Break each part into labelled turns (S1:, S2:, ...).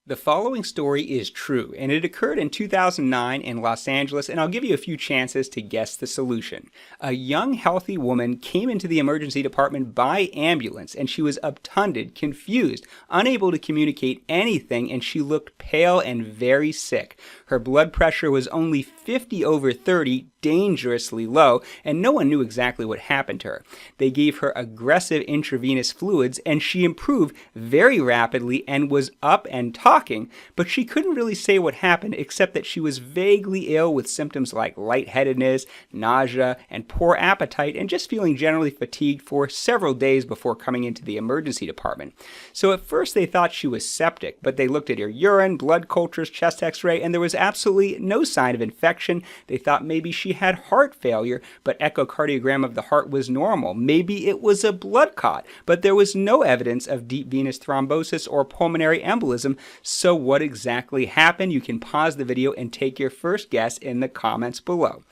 S1: The following story is true, and it occurred in 2009 in Los Angeles, and I'll give you a few chances to guess the solution. A young, healthy woman came into the emergency department by ambulance, and she was obtunded, confused, unable to communicate anything, and she looked pale and very sick. Her blood pressure was only 50/30, dangerously low, and no one knew exactly what happened to her. They gave her aggressive intravenous fluids, and she improved very rapidly and was up and talking, but she couldn't really say what happened except that she was vaguely ill with symptoms like lightheadedness, nausea, and poor appetite, and just feeling generally fatigued for several days before coming into the emergency department. So at first they thought she was septic, but they looked at her urine, blood cultures, chest x-ray, and there was absolutely no sign of infection. They thought maybe she had heart failure, but echocardiogram of the heart was normal. Maybe it was a blood clot, but there was no evidence of deep venous thrombosis or pulmonary embolism. So what exactly happened? You can pause the video and take your first guess in the comments below.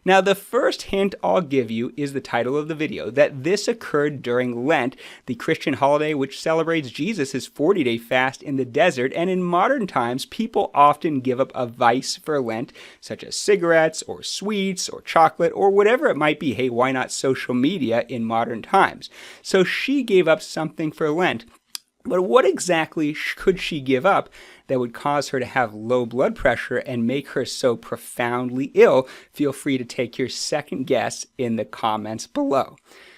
S1: Now, the first hint I'll give you is the title of the video, that this occurred during Lent, the Christian holiday which celebrates Jesus' 40-day fast in the desert, and in modern times, people often give up a vice for Lent, such as cigarettes, or sweets, or chocolate, or whatever it might be. Hey, why not social media in modern times? So she gave up something for Lent. But what exactly could she give up that would cause her to have low blood pressure and make her so profoundly ill? Feel free to take your second guess in the comments below.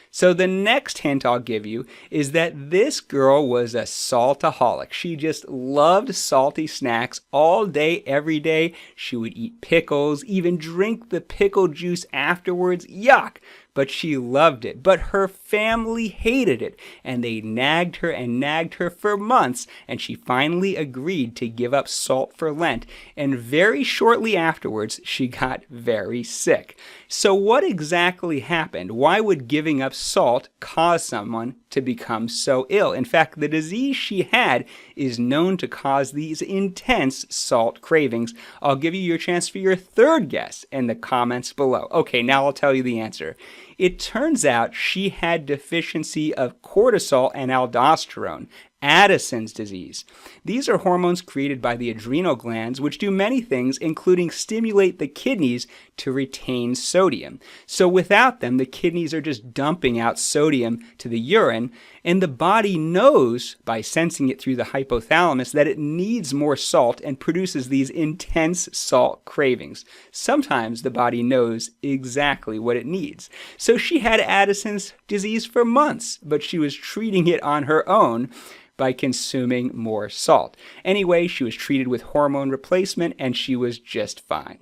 S1: So the next hint I'll give you is that this girl was a saltaholic. She just loved salty snacks all day, every day. She would eat pickles, even drink the pickle juice afterwards. Yuck! But she loved it. But her family hated it, and they nagged her for months, and she finally agreed to give up salt for Lent, and very shortly afterwards, she got very sick. So what exactly happened? Why would giving up salt cause someone to become so ill? In fact, the disease she had is known to cause these intense salt cravings. I'll give you your chance for your third guess in the comments below. Okay, now I'll tell you the answer. It turns out she had deficiency of cortisol and aldosterone, Addison's disease. These are hormones created by the adrenal glands, which do many things, including stimulate the kidneys to retain sodium. So without them, the kidneys are just dumping out sodium to the urine, and the body knows, by sensing it through the hypothalamus, that it needs more salt and produces these intense salt cravings. Sometimes the body knows exactly what it needs. So she had Addison's disease for months, but she was treating it on her own by consuming more salt. Anyway, she was treated with hormone replacement and she was just fine.